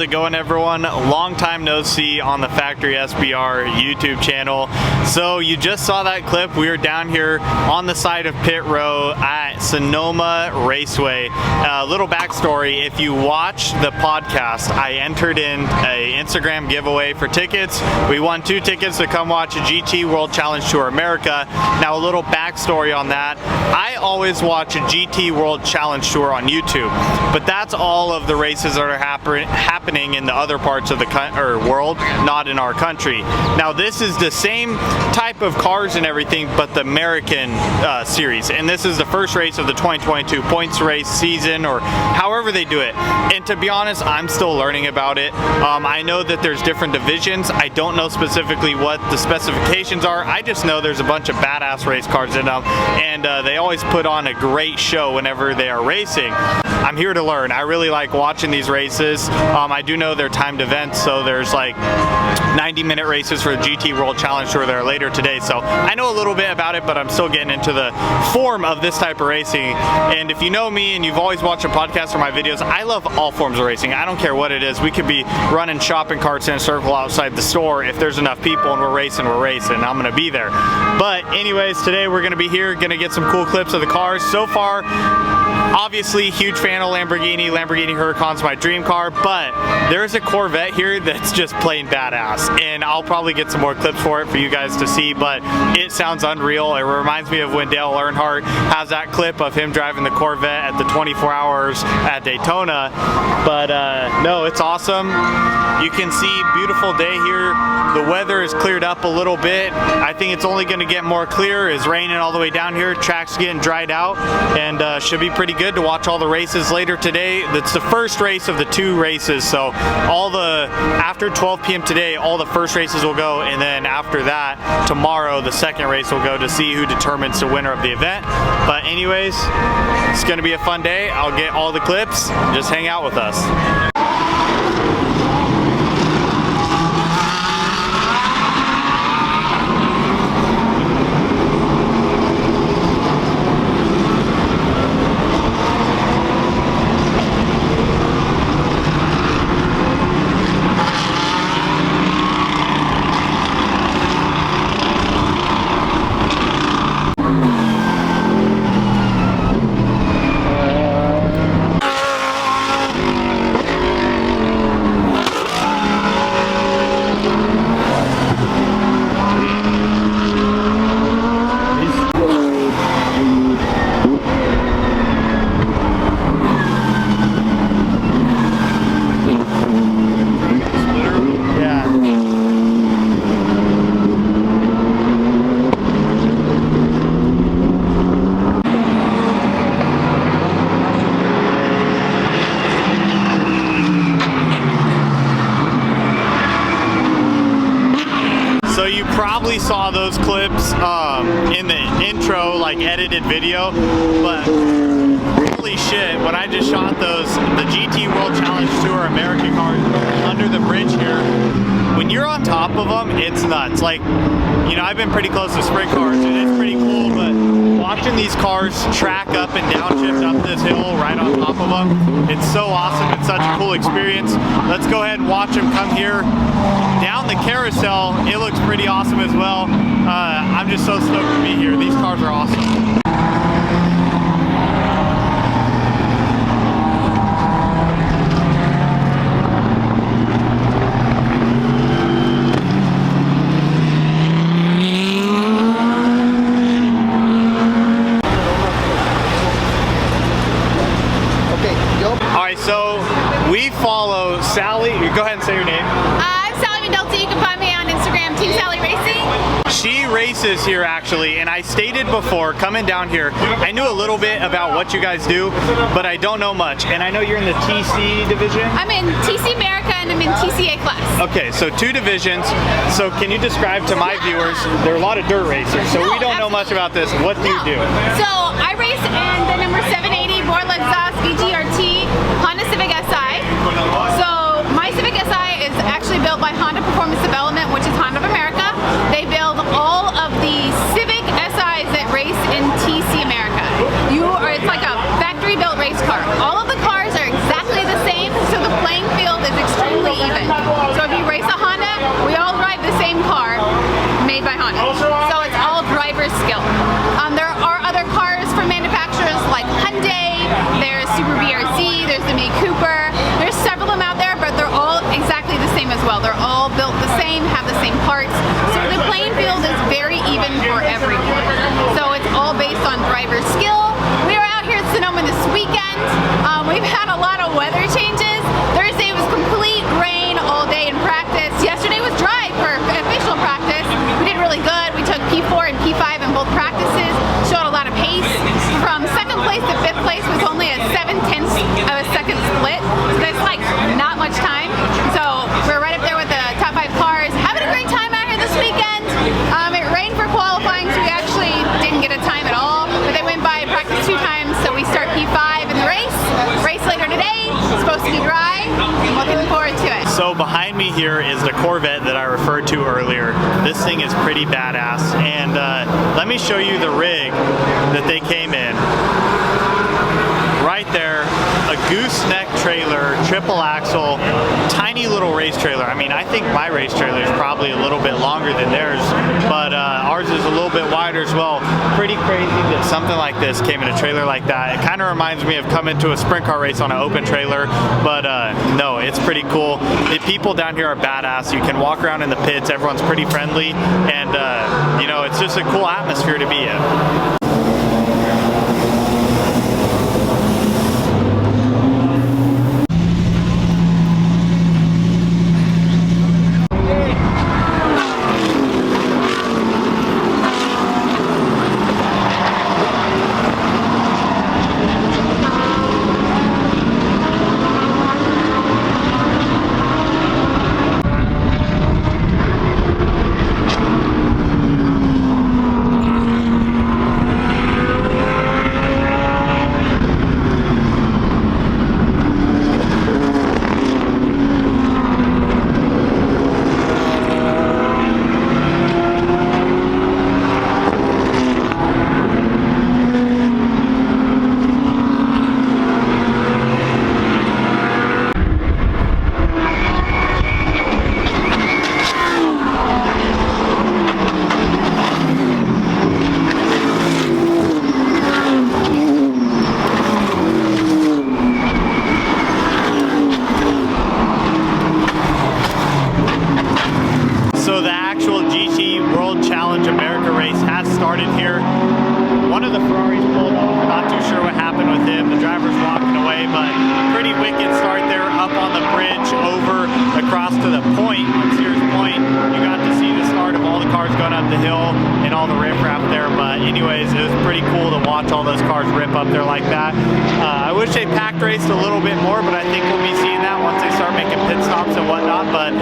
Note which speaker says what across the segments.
Speaker 1: it going, everyone? Long time no see on the Factory SBR YouTube channel. So you just saw that clip. We were down here on the side of pit row at Sonoma Raceway. A little backstory, if you watch the podcast, I entered in an Instagram giveaway for tickets. We won 2 tickets to come watch a GT World Challenge Tour America. Now a little backstory on that. I always watch a GT World Challenge Tour on YouTube, but that's all of the races that are happening in the other parts of the world, not in our country. Now this is the same type of cars and everything, but the American series, and this is the first race of the 2022 points race season, or however they do it. And to be honest, I'm still learning about it. I know that there's different divisions. I don't know specifically what the specifications are. I just know there's a bunch of badass race cars in them, and they always put on a great show whenever they are racing. I'm here to learn. I really like watching these races. I do know they're timed events, so there's like 90-minute races for the GT World Challenge Tour that are later today. So I know a little bit about it, but I'm still getting into the form of this type of racing. And if you know me and you've always watched a podcast or my videos, I love all forms of racing. I don't care what it is. We could be running shopping carts in a circle outside the store. If there's enough people and we're racing, I'm gonna be there. But anyways, today we're gonna be here, gonna get some cool clips of the cars. So far, obviously, huge fan of Lamborghini. Lamborghini Huracan's my dream car, but there's a Corvette here that's just plain badass, and I'll probably get some more clips for it for you guys to see, but it sounds unreal. It reminds me of when Dale Earnhardt has that clip of him driving the Corvette at the 24 hours at Daytona. But no, it's awesome. You can see beautiful day here. The weather is cleared up a little bit. I think it's only going to get more clear. It's raining all the way down here. Track's getting dried out, and should be pretty good to watch all the races later today. That's the first race of the 2 races, so after 12 p.m. today, all the first races will go, and then after that, tomorrow, the second race will go to see who determines the winner of the event. But anyways, it's going to be a fun day. I'll get all the clips. Just hang out with us. So you probably saw those clips in the intro, like edited video, but holy shit, when I just shot the GT World Challenge Tour American cars under the bridge here, when you're on top of them, it's nuts. Like, you know, I've been pretty close to sprint cars, and it's pretty cool, but watching these cars track up and downshift up this hill right on top of them, it's so awesome. It's such a cool experience. Let's go ahead and watch them come here down the carousel. It looks pretty awesome as well. I'm just so stoked to be here. These cars are awesome. So we follow Sally. Go ahead and say your name.
Speaker 2: I'm Sally Mendelty. You can find me on Instagram, Team Sally Racing.
Speaker 1: She races here actually, and I stated before coming down here, I knew a little bit about what you guys do, but I don't know much. And I know you're in the TC division?
Speaker 2: I'm in TC America and I'm in TCA class.
Speaker 1: Okay, so 2 divisions. So can you describe to my viewers, there are a lot of dirt racers, so we don't know much about this. What do you do?
Speaker 2: So I race in the number 780 Borla exhaust VGRT Honda Civic SI. So my Civic SI is actually built by Honda Performance Development, which is Honda of America. They build all of the Civic SIs that race in TC America. It's like a factory built race car. All of the cars are exactly the same, so the playing field is extremely made by Honda. So it's all driver skill. There are other cars from manufacturers like Hyundai, there's Super BRZ, there's the Mini Cooper. There's several of them out there, but they're all exactly the same as well. They're all built the same, have the same parts. So the playing field is very even for everyone. So it's all based on driver skill. We are out here at Sonoma this weekend. We've had a lot of weather changes. Thursday was complete rain all day in practice. Yesterday was dry for official practice. We did really good. We took P4 and P5 in both practices, showed a lot of pace. From second place to fifth place was only a 7/10 of a second split. So that's like not much time. So we're right up there with the top 5 cars. Having a great time out here this weekend. It rained for qualifying, so we actually didn't get a time at all. But they went by practice 2 times, so we start P5 in the race. Race later today. It's supposed to be dry. I'm looking forward to it.
Speaker 1: So behind me here is the Corvette that I referred to earlier. This thing is pretty badass, and let me show you the rig that they came in. Right there, a gooseneck trailer, triple axle, tiny little race trailer. I mean, I think my race trailer is probably a little bit longer than theirs, but ours is a little bit wider as well. Pretty crazy that something like this came in a trailer like that. It kind of reminds me of coming to a sprint car race on an open trailer, but no, it's pretty cool. The people down here are badass. You can walk around in the pits. Everyone's pretty friendly, and you know, it's just a cool atmosphere to be in. I wish they packed raced a little bit more, but I think we'll be seeing that once they start making pit stops and whatnot. But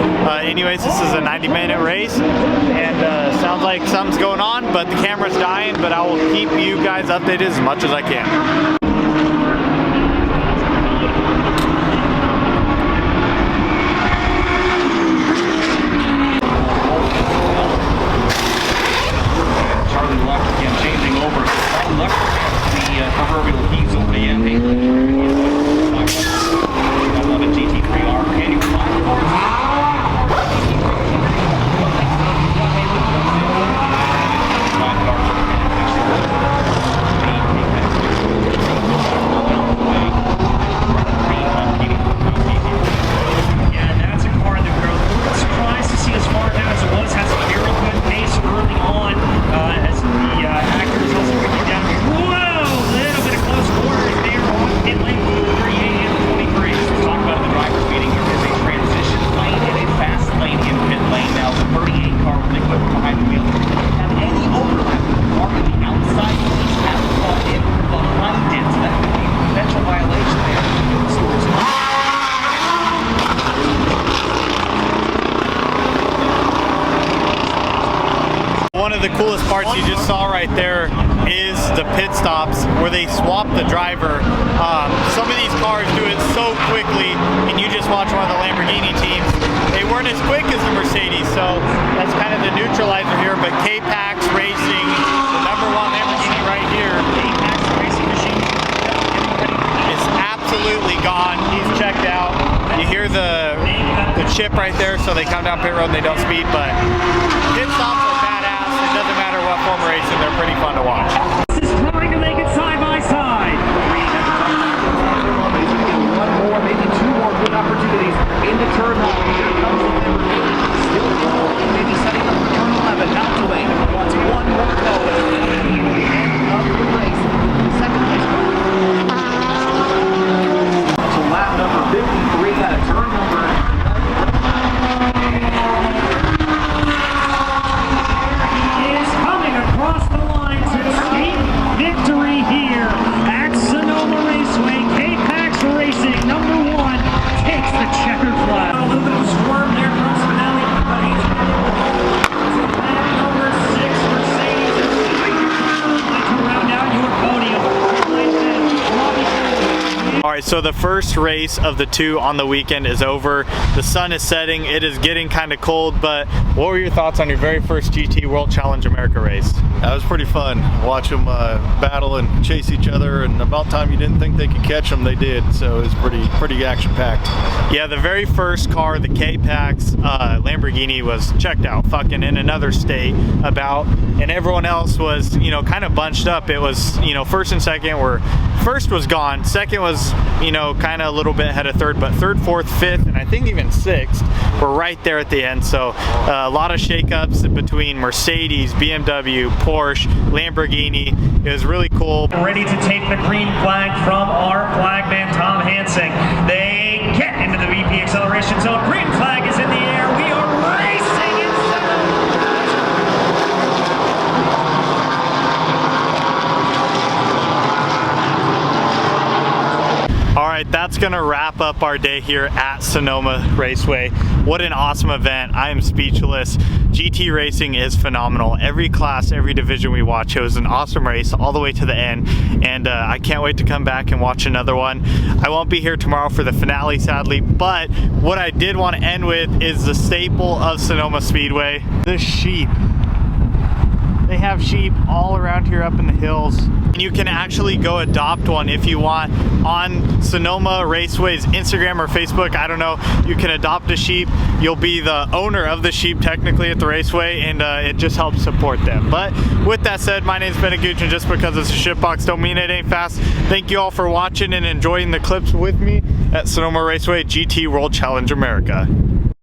Speaker 1: anyways, this is a 90-minute race, and sounds like something's going on, but the camera's dying, but I will keep you guys updated as much as I can.
Speaker 3: Proverbial keys over the end. I love a GT3R. Can you yeah, that's a car that we're surprised to see as far down as it was. Has a very good pace early on as the actors also breaking down. Close quarters there on pit lane 38 and 23. Let's talk about the driver's meeting. There is a transition lane and a fast lane in pit lane. Now the 38 car with the equipment behind the wheel. Have any overlap with the car on the outside? Please have to fall in behind it. So that could be a potential violation there.
Speaker 1: One of the coolest parts you just saw right there is the pit stops where they swap the driver. Some of these cars do it so quickly, and you just watch one of the Lamborghini teams. They weren't as quick as the Mercedes, so that's kind of the neutralizer here. But K-pax Racing, the #1 Lamborghini right here, K-pax Racing machine is absolutely gone. He's checked out. You hear the chip right there, so they come down pit road and they don't speed. But pit stops are badass. pretty fun to watch.
Speaker 3: This is trying to make it side by side.
Speaker 4: One more, maybe two more good opportunities into turn 1. Here comes the number 8. Still in the lead, maybe setting up for turn 11. Not to wait. Wants one more go. Of the race. Second place car. To lap number 53 out of turn number.
Speaker 3: Is coming across the line to escape victory here at Sonoma Raceway. K-pax Racing, number 1, takes the checkered flag. A little bit of a squirm there from Spinelli, but he's to lap number 6, Mercedes. To round out your podium.
Speaker 1: All right, so the first race of the 2 on the weekend is over. The sun is setting. It is getting kind of cold, but what were your thoughts on your very first GT World Challenge America race?
Speaker 5: That was pretty fun. Watch them battle and chase each other, and about time you didn't think they could catch them, they did. So it was pretty action-packed.
Speaker 1: Yeah, the very first car, the K-pax Lamborghini, was checked out, fucking in another state about, and everyone else was, you know, kind of bunched up. It was, you know, first and second were, first was gone, second was, you know, kind of a little bit ahead of third, but third, fourth, fifth, and I think even sixth were right there at the end. So a lot of shakeups between Mercedes, BMW, Porsche, Lamborghini. It was really cool.
Speaker 3: Ready to take the green flag from our flagman Tom Hansing. They get into the VP acceleration zone. Green flag is in the air. We are racing in
Speaker 1: All right, that's gonna wrap up our day here at Sonoma Raceway. What an awesome event. I am speechless. GT racing is phenomenal. Every class, every division we watch, it was an awesome race all the way to the end, and I can't wait to come back and watch another one. I won't be here tomorrow for the finale, sadly, but what I did want to end with is the staple of Sonoma Speedway, the sheep. They have sheep all around here up in the hills. And you can actually go adopt one if you want on Sonoma Raceway's Instagram or Facebook. I don't know. You can adopt a sheep. You'll be the owner of the sheep technically at the raceway, and it just helps support them. But with that said, my name's Ben Gooch, and just because it's a shitbox don't mean it ain't fast. Thank you all for watching and enjoying the clips with me at Sonoma Raceway GT World Challenge America.